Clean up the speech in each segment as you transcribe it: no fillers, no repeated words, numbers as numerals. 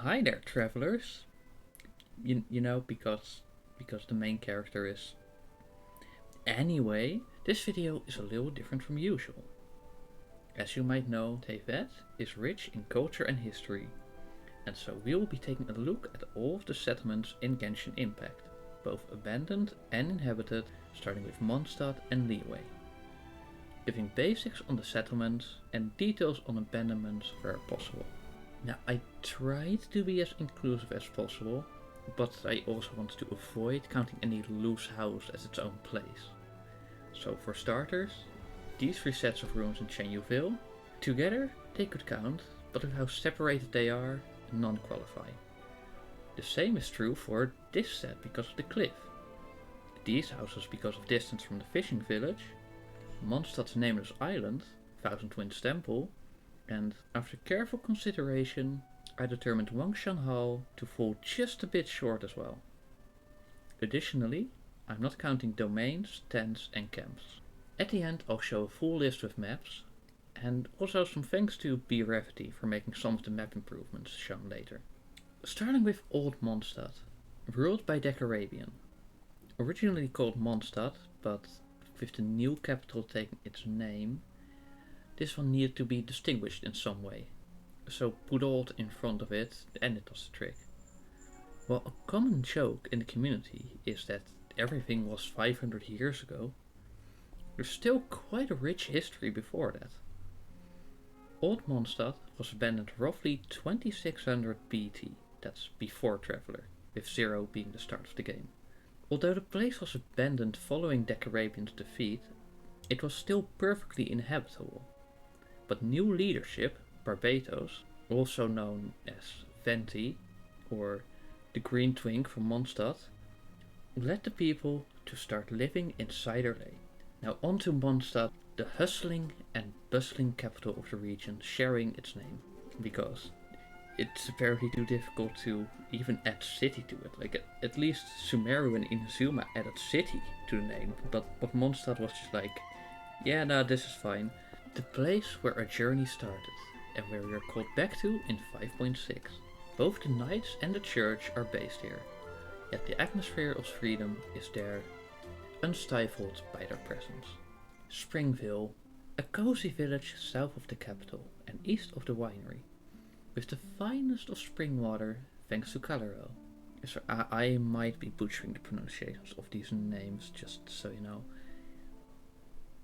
Hi there, travelers. You know because the main character is. Anyway, this video is a little different from usual. As you might know, Teyvat is rich in culture and history, and so we will be taking a look at all of the settlements in Genshin Impact, both abandoned and inhabited, starting with Mondstadt and Liyue, giving basics on the settlements and details on abandonments where possible. Now, I tried to be as inclusive as possible, but I also want to avoid counting any loose house as its own place. So for starters, these three sets of rooms in Chenyu Vale, together they could count, but with how separated they are, none qualify. The same is true for this set because of the cliff. These houses because of distance from the fishing village, Mondstadt's nameless island, Thousand Winds Temple, and after careful consideration, I determined Wangshan Hall to fall just a bit short as well. Additionally, I'm not counting domains, tents and camps. At the end I'll show a full list with maps, and also some thanks to BRevity for making some of the map improvements shown later. Starting with Old Mondstadt, ruled by Decarabian. Originally called Mondstadt, but with the new capital taking its name, this one needed to be distinguished in some way, so put old in front of it and it does the trick. Well, a common joke in the community is that everything was 500 years ago. There's still quite a rich history before that. Old Mondstadt was abandoned roughly 2600 BT, that's before Traveler, with 0 being the start of the game. Although the place was abandoned following Decarabian's defeat, it was still perfectly inhabitable. But new leadership, Barbatos, also known as Venti, or the Green Twink from Mondstadt, led the people to start living in Cider Lane. Now on to Mondstadt, the hustling and bustling capital of the region, sharing its name, because it's apparently too difficult to even add city to it. Like, at least Sumeru and Inazuma added city to the name, but Mondstadt was just like, yeah, no, this is fine. The place where our journey started, and where we are called back to in 5.6. Both the knights and the church are based here, yet the atmosphere of freedom is there, unstifled by their presence. Springville, a cozy village south of the capital and east of the winery, with the finest of spring water thanks to Calero. So I might be butchering the pronunciations of these names, just so you know.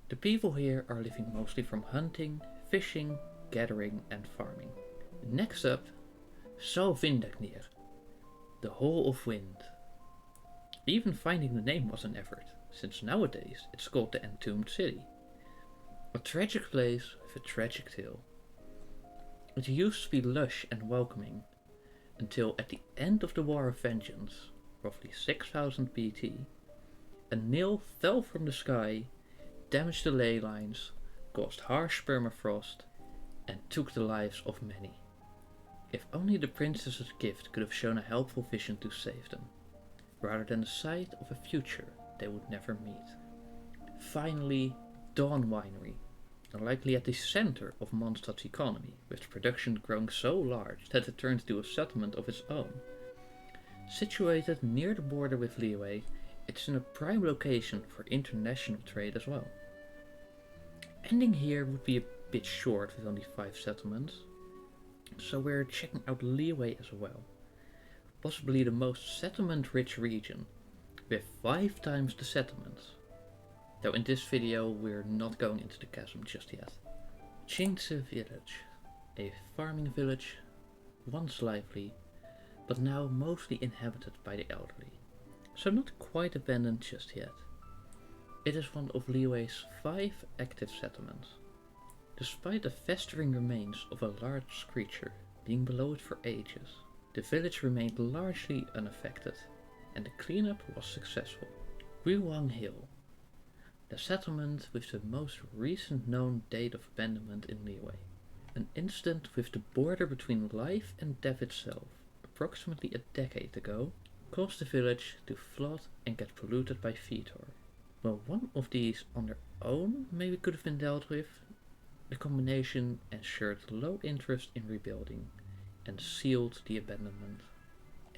The people here are living mostly from hunting, fishing, gathering and farming. Next up, Salvindaknir, the Hall of Wind. Even finding the name was an effort, since nowadays it's called the Entombed City. A tragic place with a tragic tale. It used to be lush and welcoming, until at the end of the War of Vengeance, roughly 6000 BT, a nail fell from the sky, damaged the ley lines, caused harsh permafrost, and took the lives of many. If only the princess's gift could have shown a helpful vision to save them, rather than the sight of a future they would never meet. Finally, Dawn Winery, likely at the center of Mondstadt's economy, with production growing so large that it turned into a settlement of its own. Situated near the border with Liyue, it's in a prime location for international trade as well. Ending here would be a bit short with only 5 settlements, so we're checking out Liyue as well. Possibly the most settlement-rich region, with 5 times the settlements. Though in this video we're not going into the chasm just yet. Qiongji village, a farming village, once lively, but now mostly inhabited by the elderly, so not quite abandoned just yet. It is one of Liyue's 5 active settlements. Despite the festering remains of a large creature being below it for ages, the village remained largely unaffected, and the cleanup was successful. Guiwang Hill, the settlement with the most recent known date of abandonment in Liyue. An incident with the border between life and death itself, approximately a decade ago, caused the village to flood and get polluted by Vitor. Well, one of these on their own maybe could have been dealt with. The combination ensured low interest in rebuilding, and sealed the abandonment.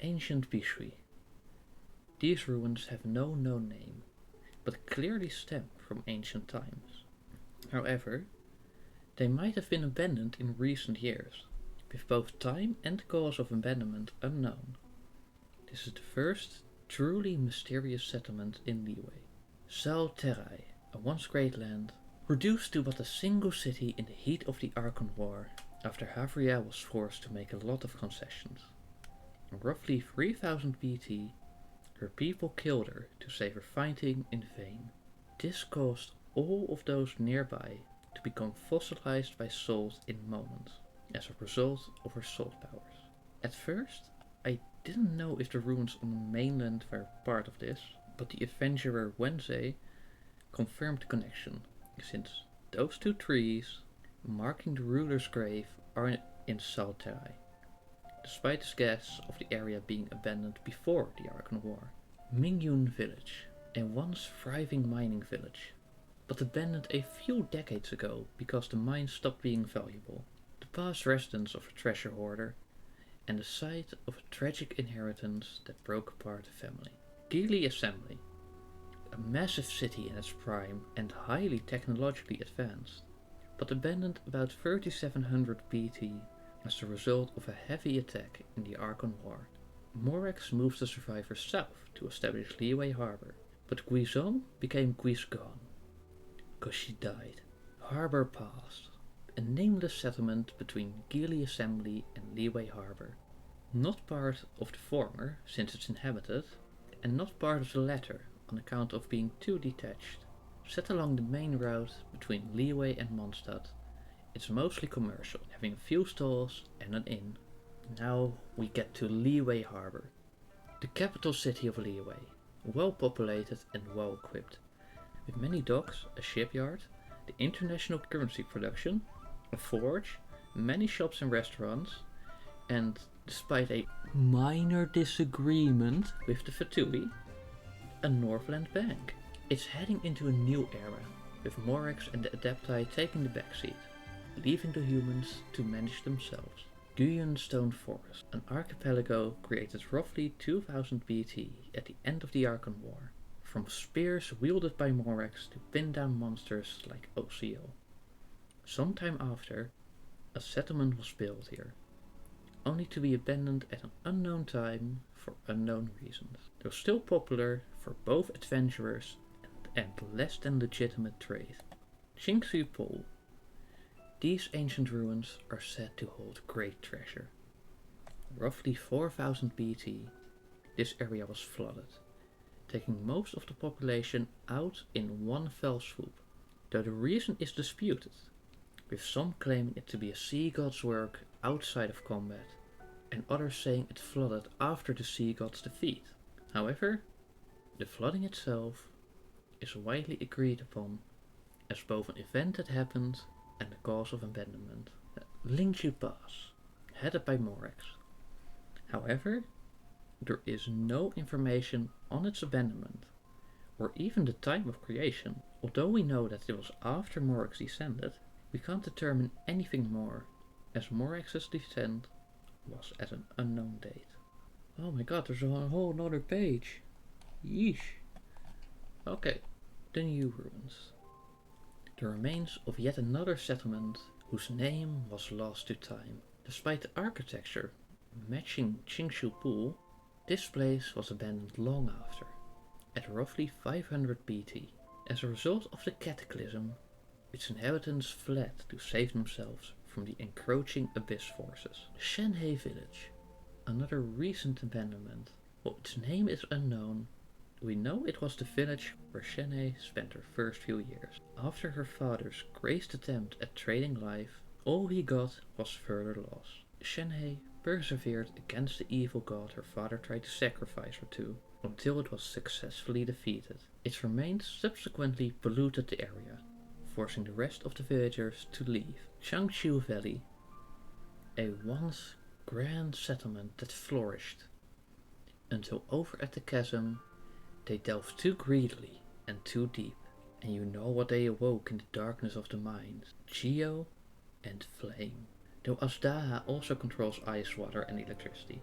Ancient Bishui. These ruins have no known name, but clearly stem from ancient times. However, they might have been abandoned in recent years, with both time and cause of abandonment unknown. This is the first truly mysterious settlement in Liyue. Zal Terai, a once great land, reduced to but a single city in the heat of the Archon War, after Havria was forced to make a lot of concessions. In roughly 3000 BT, her people killed her to save her fighting in vain. This caused all of those nearby to become fossilized by salt in moments, as a result of her salt powers. At first, I didn't know if the ruins on the mainland were part of this, but the adventurer Wednesday confirmed the connection, since those two trees marking the ruler's grave are in Zal Terai, despite the guess of the area being abandoned before the Archon War. Mingyun Village, a once thriving mining village, but abandoned a few decades ago because the mines stopped being valuable. The past residence of a treasure hoarder, and the site of a tragic inheritance that broke apart the family. Gili Assembly, a massive city in its prime and highly technologically advanced, but abandoned about 3700 BT as the result of a heavy attack in the Archon War. Morax moved the survivors south to establish Liyue Harbor, but Guizhong became Guizhong, because she died. Harbor passed, a nameless settlement between Gili Assembly and Liyue Harbor. Not part of the former, since it's inhabited, and not part of the latter on account of being too detached. Set along the main route between Liyue and Mondstadt, it's mostly commercial, having a few stalls and an inn. Now we get to Liyue Harbor, the capital city of Liyue, well populated and well equipped, with many docks, a shipyard, the international currency production, a forge, many shops and restaurants, and, despite a minor disagreement with the Fatui, a Northland bank. It's heading into a new era, with Morax and the Adepti taking the backseat, leaving the humans to manage themselves. Guyan Stone Forest, an archipelago created roughly 2000 BT at the end of the Archon War, from spears wielded by Morax to pin down monsters like OCO. Sometime after, a settlement was built here, only to be abandoned at an unknown time for unknown reasons, though still popular for both adventurers and less than legitimate trade. Qingxi Pool. These ancient ruins are said to hold great treasure. Roughly 4000 BT, this area was flooded, taking most of the population out in one fell swoop, though the reason is disputed, with some claiming it to be a sea god's work outside of combat, and others saying it flooded after the sea god's defeat. However, the flooding itself is widely agreed upon as both an event that happened and the cause of abandonment. Lingju Pass, headed by Morax. However, there is no information on its abandonment, or even the time of creation. Although we know that it was after Morax descended, we can't determine anything more, as Morax's descent was at an unknown date. Oh my god, there's a whole nother page. Yeesh. Okay, the new ruins. The remains of yet another settlement whose name was lost to time. Despite the architecture matching Qingxu Pool, this place was abandoned long after, at roughly 500 BT. As a result of the cataclysm, its inhabitants fled to save themselves from the encroaching abyss forces. Shenhe Village, another recent abandonment. While its name is unknown, we know it was the village where Shenhe spent her first few years. After her father's crazed attempt at trading life, all he got was further loss. Shenhe persevered against the evil god her father tried to sacrifice her to, until it was successfully defeated. Its remains subsequently polluted the area, forcing the rest of the villagers to leave. Qiongji Valley, a once grand settlement that flourished, until over at the Chasm they delved too greedily and too deep, and you know what they awoke in the darkness of the mines: Geo and Flame. though Azdaha also controls ice, water and electricity.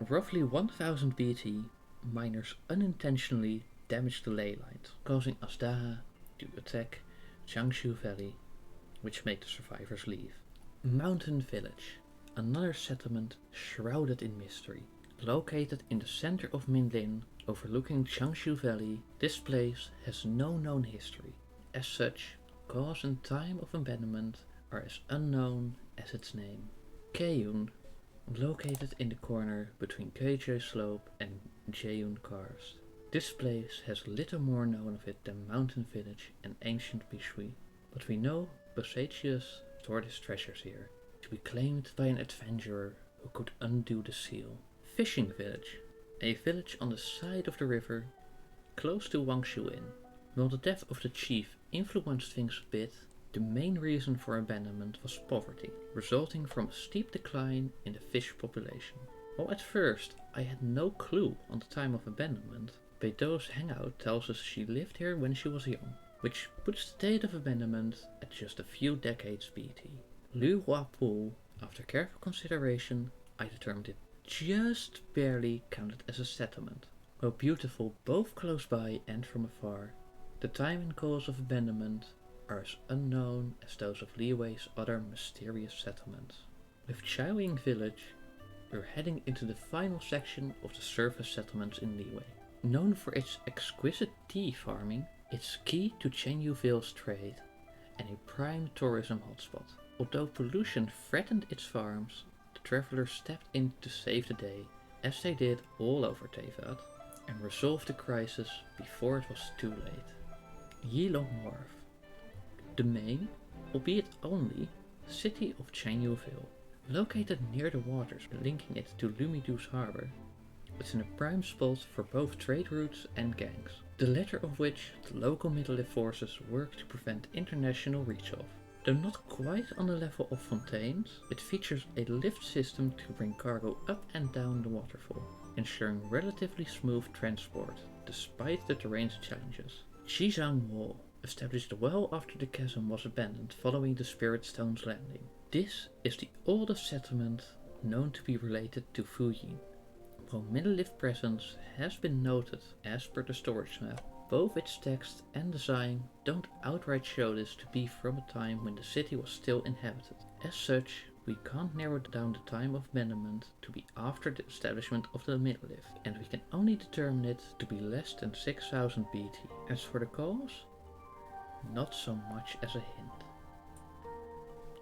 Roughly 1000 BT, miners unintentionally damaged the ley lines, causing Azdaha to attack Qiongji Valley, which made the survivors leave. Mountain Village, another settlement shrouded in mystery. Located in the center of Minlin, overlooking Qiongji Valley, this place has no known history. As such, cause and time of abandonment are as unknown as its name. Keyun, located in the corner between Qiongji Slope and Jeon Karst. This place has little more known of it than Mountain Village and ancient Bishui, but we know Bishui stored his treasures here, to be claimed by an adventurer who could undo the seal. Fishing Village, a village on the side of the river, close to Wangshu Inn. While the death of the chief influenced things a bit, the main reason for abandonment was poverty, resulting from a steep decline in the fish population. While at first I had no clue on the time of abandonment, Beidou's hangout tells us she lived here when she was young, which puts the date of abandonment at just a few decades BT. Liu Hua Pool, after careful consideration, I determined it just barely counted as a settlement. While beautiful both close by and from afar, the time and cause of abandonment are as unknown as those of Liyue's other mysterious settlements. With Qiaoying Village, we're heading into the final section of the surface settlements in Liyue. Known for its exquisite tea farming, it's key to Chenyu Vale's trade and a prime tourism hotspot. Although pollution threatened its farms, the travelers stepped in to save the day, as they did all over Teyvat, and resolved the crisis before it was too late. Yilong Wharf, the main, albeit only, city of Chenyu Vale. Located near the waters linking it to Lumidu's harbor, it's in a prime spot for both trade routes and gangs, the latter of which the local Middle-Earth forces work to prevent international reach-off. Though not quite on the level of Fontaine's, it features a lift system to bring cargo up and down the waterfall, ensuring relatively smooth transport, despite the terrain's challenges. Xizang Wall, established well after the chasm was abandoned following the Spirit Stone's landing. This is the oldest settlement known to be related to Fuyin. While Middle-Earth presence has been noted as per the storage map, both its text and design don't outright show this to be from a time when the city was still inhabited. As such, we can't narrow down the time of abandonment to be after the establishment of the Middle-Earth, and we can only determine it to be less than 6000 BT. As for the cause, not so much as a hint.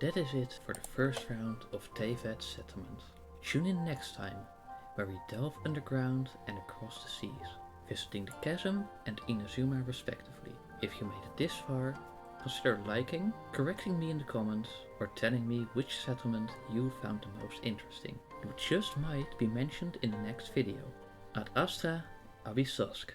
That is it for the first round of Teyvat Settlements. Tune in next time, where we delve underground and across the seas, visiting the Chasm and Inazuma respectively. If you made it this far, consider liking, correcting me in the comments, or telling me which settlement you found the most interesting. It just might be mentioned in the next video. Ad Astra, Abisosk.